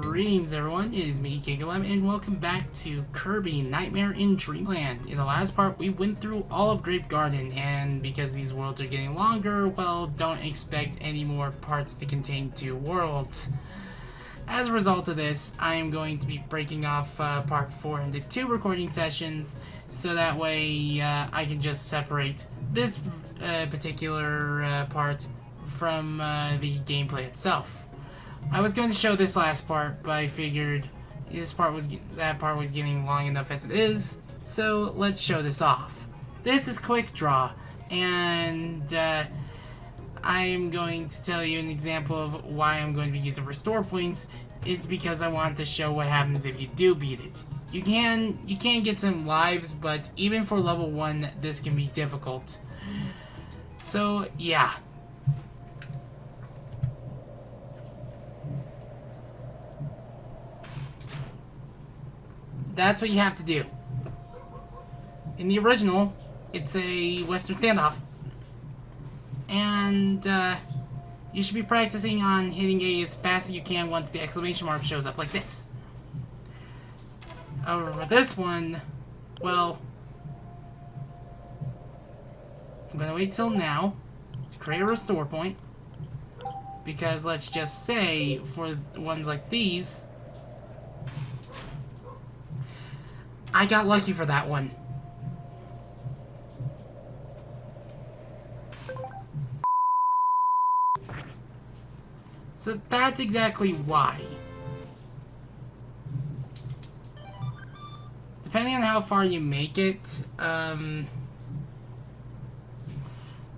Greetings everyone, it is me, Gigalem, and welcome back to Kirby Nightmare in Dreamland. In the last part, we went through all of Grape Garden, and because these worlds are getting longer, well, don't expect any more parts to contain 2 worlds. As a result of this, I am going to be breaking off part 4 into 2 recording sessions, so that way I can just separate this particular part from the gameplay itself. I was going to show this last part, but I figured that part was getting long enough as it is, so let's show this off. This is Quick Draw, and I'm going to tell you an example of why I'm going to be using restore points. It's because I want to show what happens if you do beat it. You can get some lives, but even for level 1, this can be difficult. So yeah. That's what you have to do. In the original, it's a Western standoff. And you should be practicing on hitting A as fast as you can once the exclamation mark shows up, like this. However, for this one, well, I'm going to wait till now to create a restore point. Because let's just say, for ones like these, I got lucky for that one. So that's exactly why. Depending on how far you make it,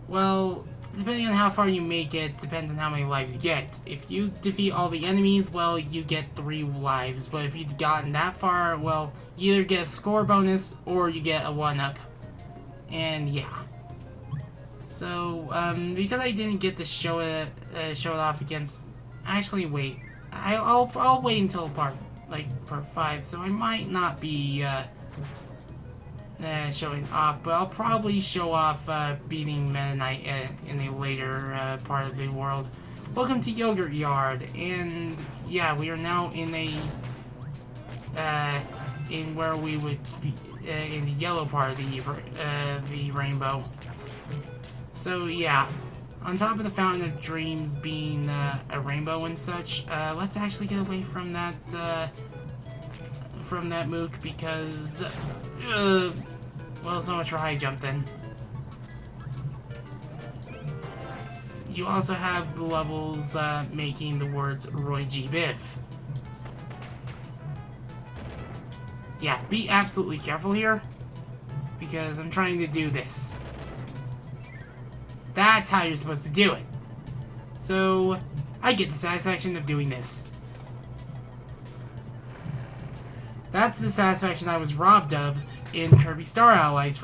well, depending on how far you make it, depends on how many lives you get. If you defeat all the enemies, well, you get 3 lives. But if you've gotten that far, well, you either get a score bonus or you get a 1-up. And yeah. So, because I didn't get to show it off against... Actually, wait. I'll wait until part 5, so I might not be showing off, but I'll probably show off beating Meta Knight in a later part of the world. Welcome to Go-gurt Gard, and yeah, we are now in in where we would be in the yellow part of the rainbow. So yeah, on top of the Fountain of Dreams being a rainbow and such, let's actually get away from that mook because well, so much for high jump then. You also have the levels making the words Roy G. Biv. Yeah, be absolutely careful here, because I'm trying to do this. That's how you're supposed to do it. So, I get the satisfaction of doing this. That's the satisfaction I was robbed of in Kirby Star Allies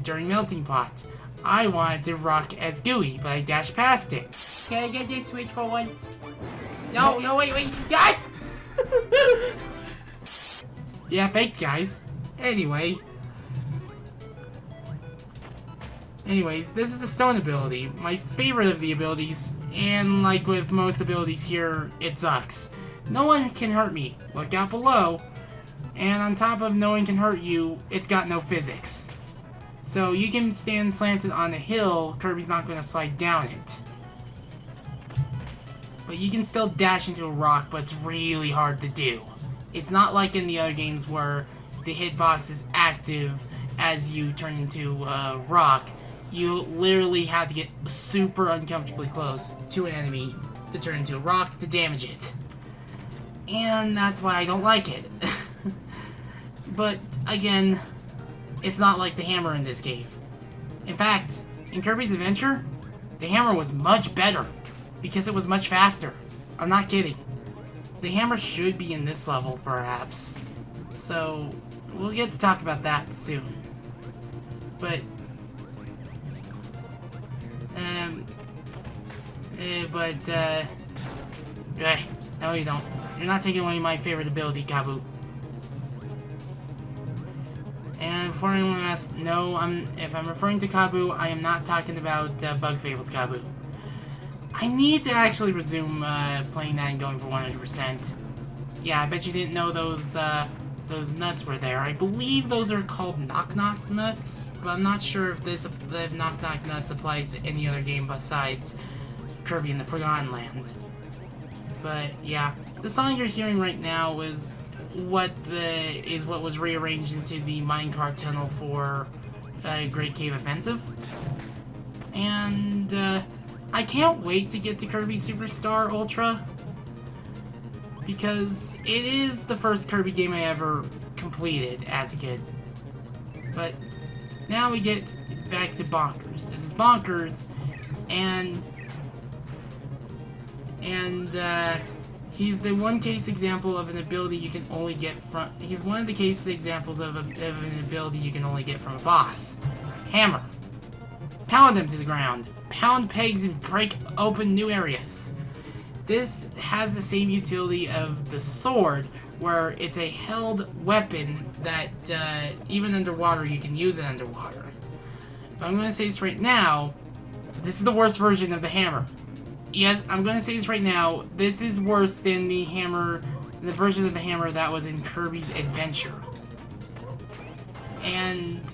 during Melting Pot. I wanted to rock as Gooey, but I dashed past it. Can I get this switch for one? No, wait. Guys! Yeah, thanks, guys. Anyways, this is the stone ability. My favorite of the abilities, and like with most abilities here, it sucks. No one can hurt me. Look out below. And on top of no one can hurt you, it's got no physics. So you can stand slanted on a hill, Kirby's not going to slide down it. But you can still dash into a rock, but it's really hard to do. It's not like in the other games where the hitbox is active as you turn into a rock. You literally have to get super uncomfortably close to an enemy to turn into a rock to damage it. And that's why I don't like it. But, again, it's not like the hammer in this game. In fact, in Kirby's Adventure, the hammer was much better because it was much faster. I'm not kidding. The hammer should be in this level, perhaps. So, we'll get to talk about that soon. But, no you don't. You're not taking away my favorite ability, Kabu. And before anyone asks, no, if I'm referring to Kabu, I am not talking about Bug Fables Kabu. I need to actually resume playing that and going for 100%. Yeah, I bet you didn't know those nuts were there. I believe those are called Knock Knock nuts, but I'm not sure if if Knock Knock nuts applies to any other game besides Kirby and the Forgotten Land. But yeah, the song you're hearing right now is what was rearranged into the minecart tunnel for Great Cave Offensive, and I can't wait to get to Kirby Superstar Ultra, because it is the first Kirby game I ever completed as a kid. But now we get back to Bonkers. This is Bonkers, and he's the one case example of an ability you can only get from... He's one of the case examples of an ability you can only get from a boss. Hammer. Pound him to the ground. Pound pegs and break open new areas. This has the same utility of the sword, where it's a held weapon that even underwater you can use it underwater. But I'm going to say this right now, this is the worst version of the hammer. Yes, I'm going to say this right now, this is worse than the hammer, the version of the hammer that was in Kirby's Adventure. And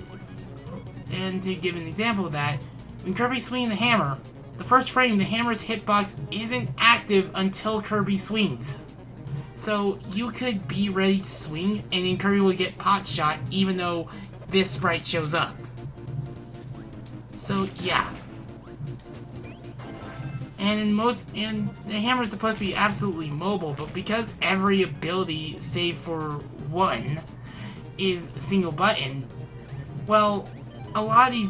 to give an example of that, when Kirby's swinging the hammer, the first frame, the hammer's hitbox isn't active until Kirby swings. So you could be ready to swing, and then Kirby will get pot shot even though this sprite shows up. So yeah. And the hammer is supposed to be absolutely mobile, but because every ability, save for one, is single button, well, a lot of these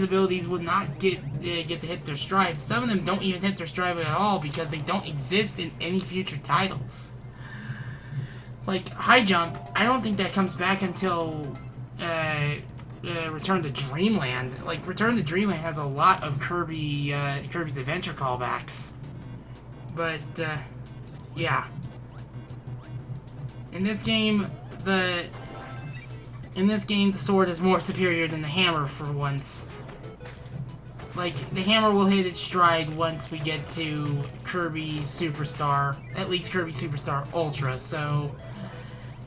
abilities would not get to hit their stride. Some of them don't even hit their stride at all because they don't exist in any future titles. Like high jump, I don't think that comes back until Return to Dreamland. Like Return to Dreamland has a lot of Kirby's Adventure callbacks. But yeah, in this game the sword is more superior than the hammer for once. Like, the hammer will hit its stride once we get to Kirby Superstar, at least Kirby Superstar Ultra, so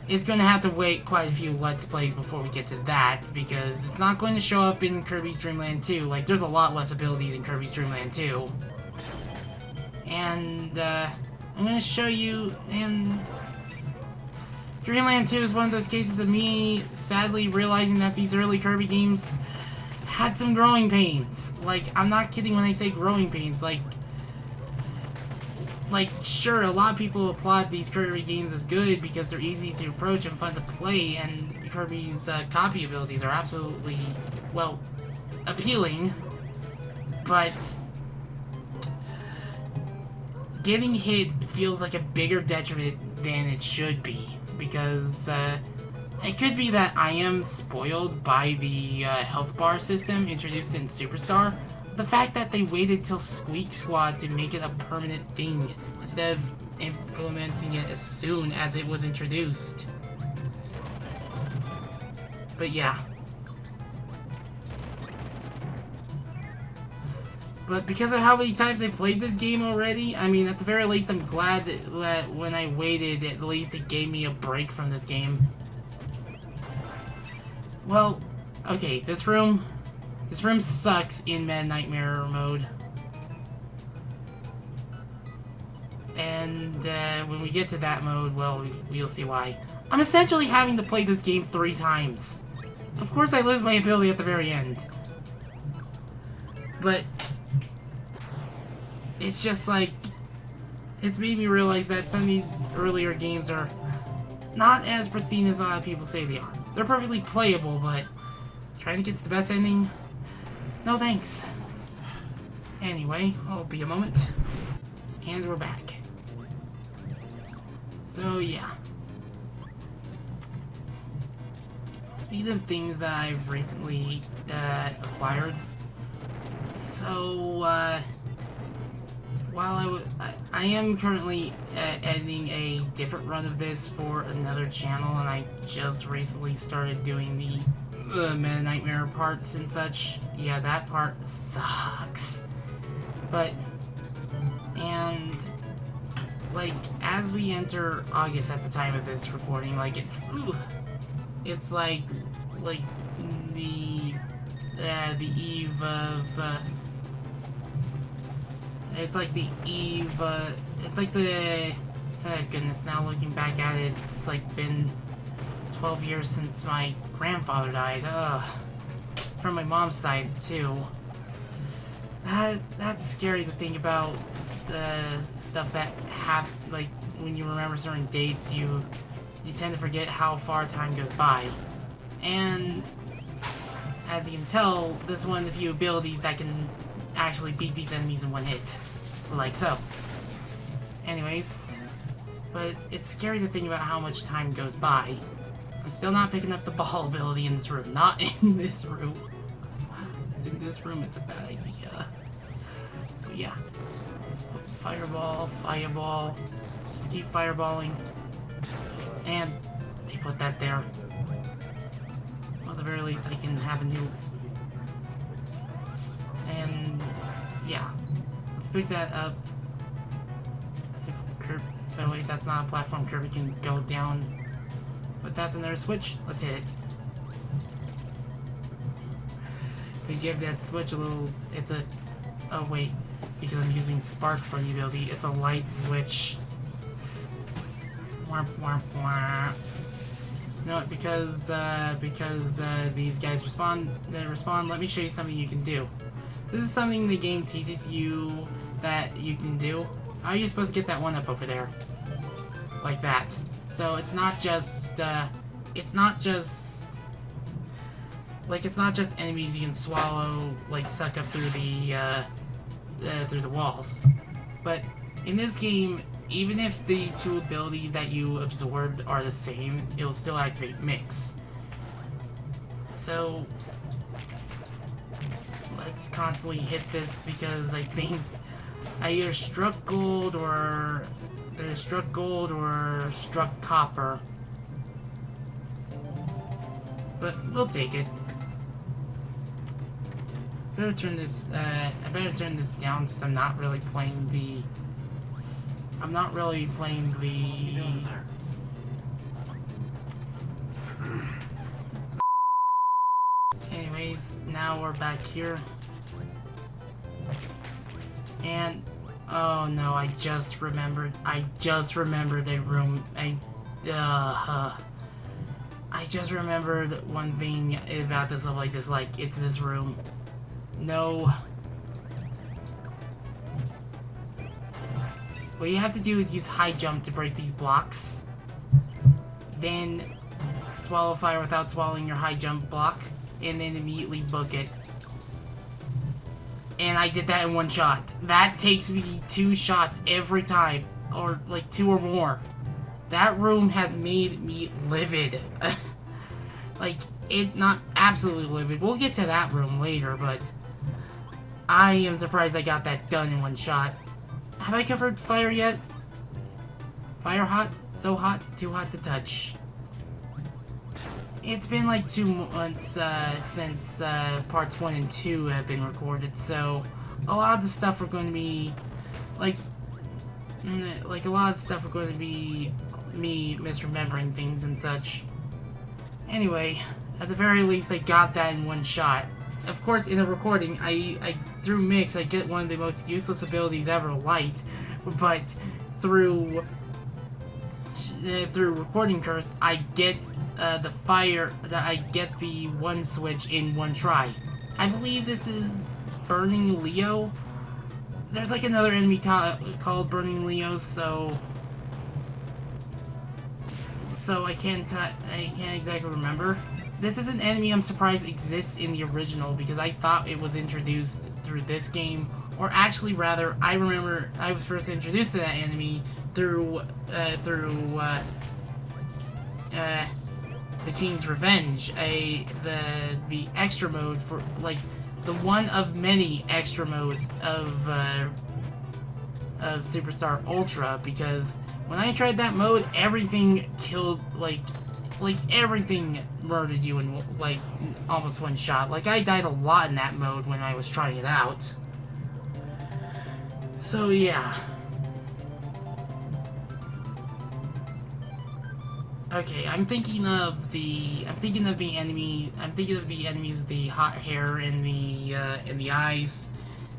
it's going to have to wait quite a few Let's Plays before we get to that, because it's not going to show up in Kirby's Dreamland 2. Like, there's a lot less abilities in Kirby's Dreamland 2. And, I'm going to show you, and Dreamland 2 is one of those cases of me sadly realizing that these early Kirby games had some growing pains. Like, I'm not kidding when I say growing pains. Like, sure, a lot of people applaud these Kirby games as good because they're easy to approach and fun to play, and Kirby's copy abilities are absolutely, well, appealing. But getting hit feels like a bigger detriment than it should be. Because it could be that I am spoiled by the health bar system introduced in Superstar. The fact that they waited till Squeak Squad to make it a permanent thing instead of implementing it as soon as it was introduced. But yeah. But because of how many times I played this game already, I mean, at the very least, I'm glad that when I waited, at least it gave me a break from this game. Well, okay, this room sucks in Mad Nightmare mode. And when we get to that mode, well, we'll see why. I'm essentially having to play this game 3 times. Of course I lose my ability at the very end. But it's just like, it's made me realize that some of these earlier games are not as pristine as a lot of people say they are. They're perfectly playable, but trying to get to the best ending? No thanks. Anyway, I'll be a moment. And we're back. So yeah. Speaking of things that I've recently acquired. So, while I am currently editing a different run of this for another channel, and I just recently started doing the Meta Nightmare parts and such. Yeah, that part sucks. But, and, like, as we enter August at the time of this recording, like, it's like the eve of, it's like the eve, it's like the, oh goodness, now looking back at it, it's like been 12 years since my grandfather died, from my mom's side, too. That's scary to think about, stuff that like, when you remember certain dates, you tend to forget how far time goes by. And, as you can tell, this is one of the few abilities that can actually beat these enemies in one hit. Like so. Anyways, but it's scary to think about how much time goes by. I'm still not picking up the ball ability in this room. Not in this room. In this room, it's a bad idea. So yeah. Fireball, fireball. Just keep fireballing. And they put that there. Well, at the very least, I can have a new... And yeah. Let's pick that up. If Kirby... Oh wait, that's not a platform Kirby can go down. But that's another switch. Let's hit it. We give that switch a little... It's a... Oh wait. Because I'm using Spark for the ability. It's a light switch. Womp womp womp. No, because these guys respond, let me show you something you can do. This is something the game teaches you that you can do. How are you supposed to get that one up over there? Like that. So it's not just enemies you can swallow, like suck up through the walls. But in this game, even if the two abilities that you absorbed are the same, it will still activate Mix. So let's constantly hit this because I think I either struck gold or struck copper. But we'll take it. I better turn this down since I'm not really playing the... Anyways, now we're back here. And... Oh no, I just remembered a room. I just remembered one thing about this level, it's this room. No. What you have to do is use high jump to break these blocks. Then swallow fire without swallowing your high jump block. And then immediately book it. And I did that in one shot. That takes me 2 shots every time. Or like 2 or more. That room has made me livid. Like, not absolutely livid. We'll get to that room later, but I am surprised I got that done in one shot. Have I covered fire yet? Fire hot? So hot, too hot to touch. It's been like 2 months since parts 1 and 2 have been recorded, so a lot of the stuff are going to be like a lot of stuff are going to be me misremembering things and such. Anyway, at the very least, I got that in one shot. Of course, in a recording, through Mix, I get one of the most useless abilities ever, Light, but through Recording Curse, I get I get the one switch in one try. I believe this is Burning Leo. There's like another enemy called Burning Leo, so I can't exactly remember. This is an enemy I'm surprised exists in the original because I thought it was introduced through this game, or actually rather, I remember I was first introduced to that enemy through the King's Revenge, the extra mode for, like, the one of many extra modes of of Superstar Ultra, because when I tried that mode, everything killed, like everything murdered you in, like, almost one shot. Like, I died a lot in that mode when I was trying it out. So, yeah. Okay, I'm thinking of the enemies with the hot hair and the eyes.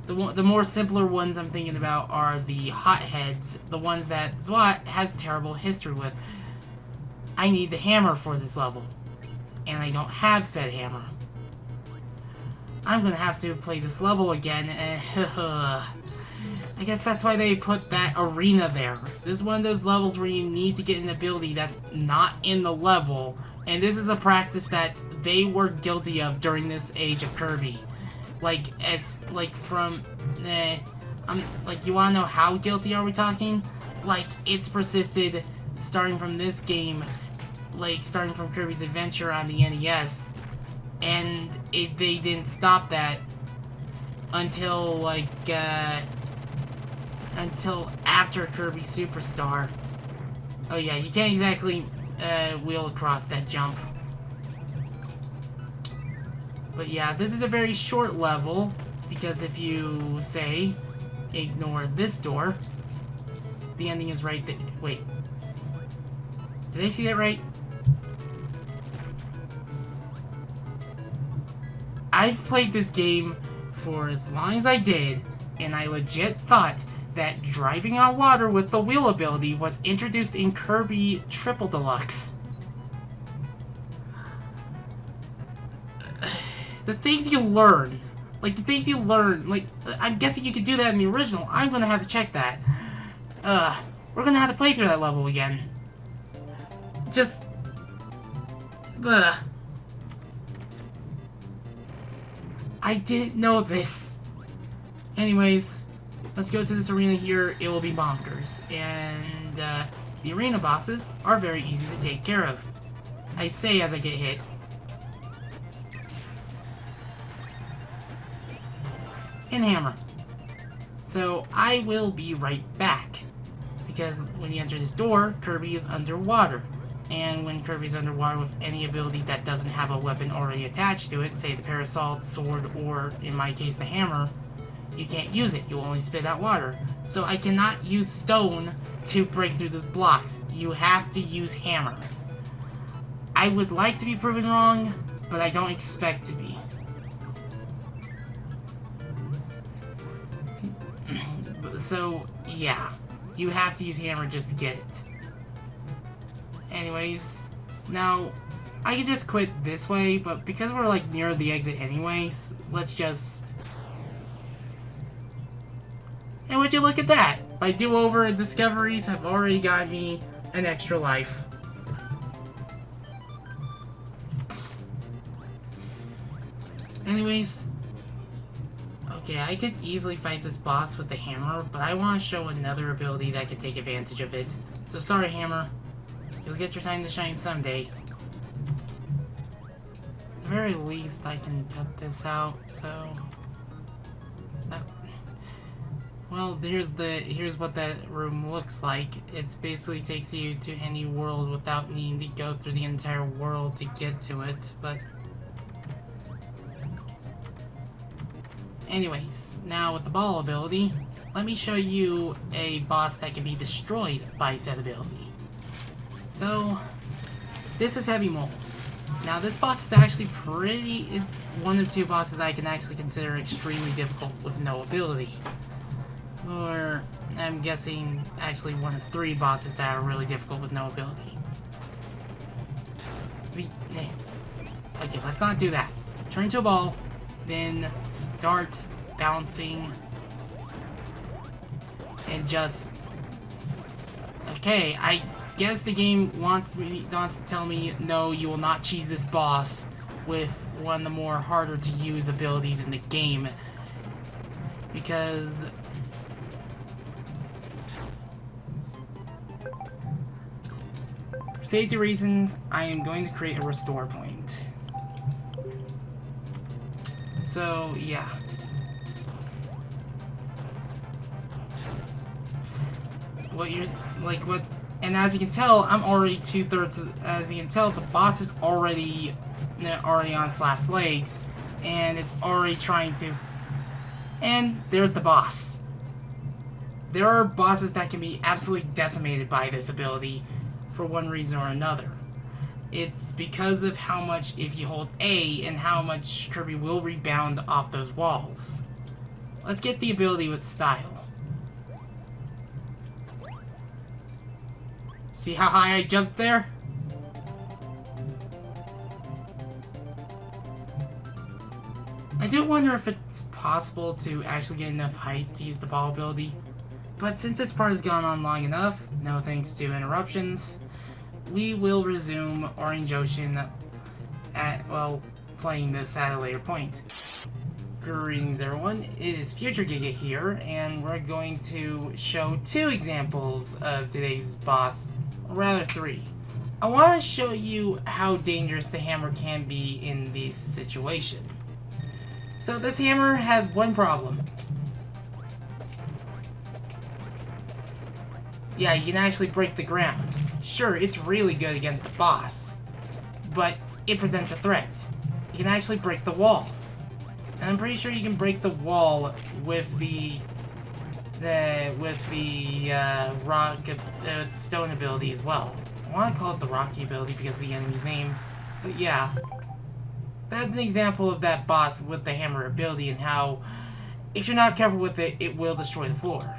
The more simpler ones I'm thinking about are the hotheads, the ones that SWAT has terrible history with. I need the hammer for this level, and I don't have said hammer. I'm gonna have to play this level again, and I guess that's why they put that arena there. This is one of those levels where you need to get an ability that's not in the level, and this is a practice that they were guilty of during this age of Kirby. Like, you wanna know how guilty are we talking? Like, it's persisted starting from this game, like, starting from Kirby's Adventure on the NES, and they didn't stop that until, like, until after Kirby Superstar. Oh yeah, you can't exactly, wheel across that jump. But yeah, this is a very short level, because if you, say, ignore this door, the ending is right there. Wait. Did I see that right? I've played this game for as long as I did, and I legit thought that driving on water with the wheel ability was introduced in Kirby Triple Deluxe. The things you learn, like, I'm guessing you could do that in the original. I'm gonna have to check that. We're gonna have to play through that level again. Just... I didn't know this. Anyways, let's go to this arena here. It will be bonkers. And, the arena bosses are very easy to take care of. I say as I get hit. And hammer. So, I will be right back. Because when you enter this door, Kirby is underwater. And when Kirby's underwater with any ability that doesn't have a weapon already attached to it, say the parasol, sword, or, in my case, the hammer, you can't use it. You only spit out water. So I cannot use stone to break through those blocks. You have to use hammer. I would like to be proven wrong, but I don't expect to be. So, yeah. You have to use hammer just to get it. Anyways, now, I could just quit this way, but because we're, like, near the exit anyways, let's just... And would you look at that? My do-over and discoveries have already got me an extra life. Anyways, okay, I could easily fight this boss with the hammer, but I want to show another ability that could take advantage of it. So sorry, hammer. You'll get your time to shine someday. At the very least, I can cut this out, so... Well, here's what that room looks like. It basically takes you to any world without needing to go through the entire world to get to it, but... Anyways, now with the ball ability, let me show you a boss that can be destroyed by said ability. So, this is Heavy Mold. Now this boss is actually is one of two bosses that I can actually consider extremely difficult with no ability. Or, I'm guessing, actually one of three bosses that are really difficult with no ability. Okay, let's not do that. Turn into a ball, then start bouncing, and just... Okay, I guess the game wants to tell me, no, you will not cheese this boss with one of the more harder to use abilities in the game. Because... for safety reasons, I am going to create a restore point. So, yeah. what you're like what. And as you can tell, I'm already 2/3. As you can tell, the boss is already on its last legs, and it's already trying to. And there's the boss. There are bosses that can be absolutely decimated by this ability, for one reason or another. It's because of how much, if you hold A, and how much Kirby will rebound off those walls. Let's get the ability with style. See how high I jumped there? I do wonder if it's possible to actually get enough height to use the ball ability. But since this part has gone on long enough, no thanks to interruptions, we will resume Orange Ocean playing this at a later point. Greetings everyone, it is Future Giga here, and we're going to show 2 examples of today's boss, or rather 3. I want to show you how dangerous the hammer can be in this situation. So this hammer has one problem. Yeah, you can actually break the ground. Sure, it's really good against the boss, but it presents a threat. You can actually break the wall. And I'm pretty sure you can break the wall with the stone ability as well. I want to call it the rocky ability because of the enemy's name, but yeah. That's an example of that boss with the hammer ability and how, if you're not careful with it, it will destroy the floor.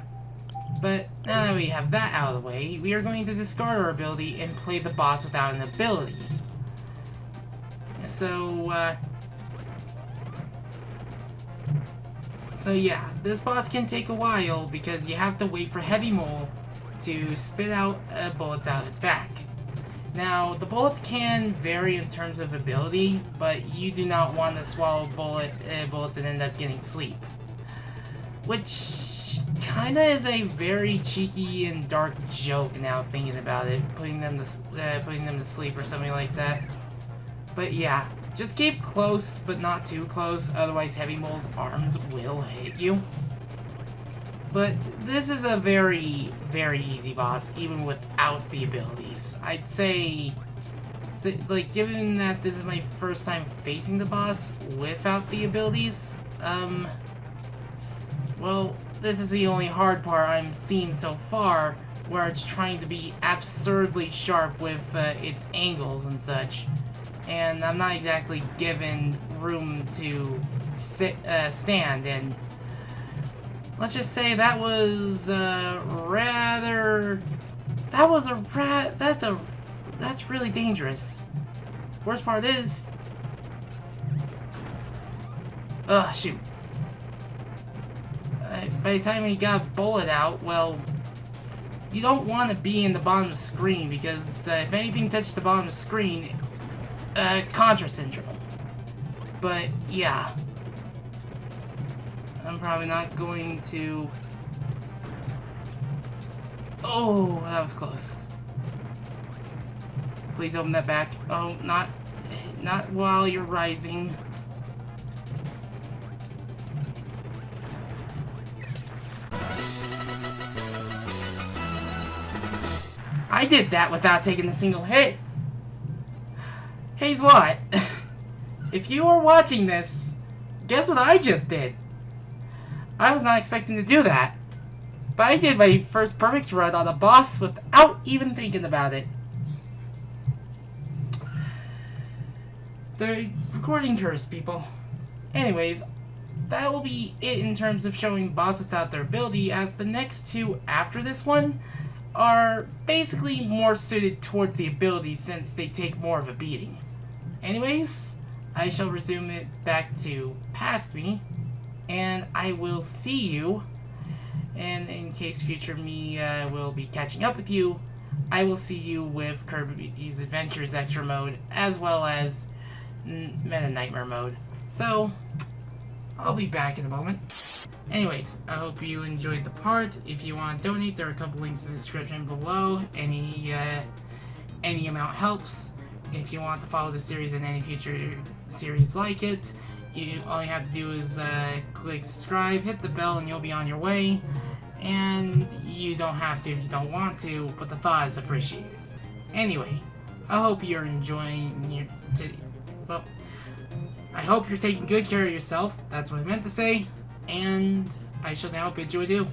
But now that we have that out of the way, we are going to discard our ability and play the boss without an ability. So yeah, this boss can take a while because you have to wait for Heavy Mole to spit out bullets out of its back. Now, the bullets can vary in terms of ability, but you do not want to swallow bullets and end up getting sleep. Which kinda is a very cheeky and dark joke now thinking about it, putting them to sleep or something like that. But yeah, just keep close, but not too close, otherwise Heavy Mole's arms will hit you. But this is a very, very easy boss, even without the abilities. I'd say, like, given that this is my first time facing the boss without the abilities, well, this is the only hard part I'm seeing so far, where it's trying to be absurdly sharp with its angles and such. And I'm not exactly given room to stand, and let's just say that's really dangerous. Worst part is, shoot. By the time you got a bullet out, well, you don't want to be in the bottom of the screen because if anything touches the bottom of the screen, Contra Syndrome. But yeah, I'm probably not going to. Oh, that was close. Please open that back. Oh, not while you're rising. I did that without taking a single hit. Here's what. If you are watching this, guess what I just did? I was not expecting to do that. But I did my first perfect run on a boss without even thinking about it. The recording curse, people. Anyways, that will be it in terms of showing bosses without their ability, as the next 2 after this one are basically more suited towards the ability since they take more of a beating. Anyways, I shall resume it back to past me, and I will see you, and in case future me will be catching up with you, I will see you with Kirby's Adventures Extra Mode, as well as Meta Nightmare Mode. So, I'll be back in a moment. Anyways, I hope you enjoyed the part. If you want to donate, there are a couple links in the description below. Any amount helps. If you want to follow the series and any future series like it, all you have to do is click subscribe, hit the bell, and you'll be on your way. And you don't have to if you don't want to, but the thought is appreciated. Anyway, I hope you're enjoying your... well, I hope you're taking good care of yourself. That's what I meant to say. And I shall now bid you adieu.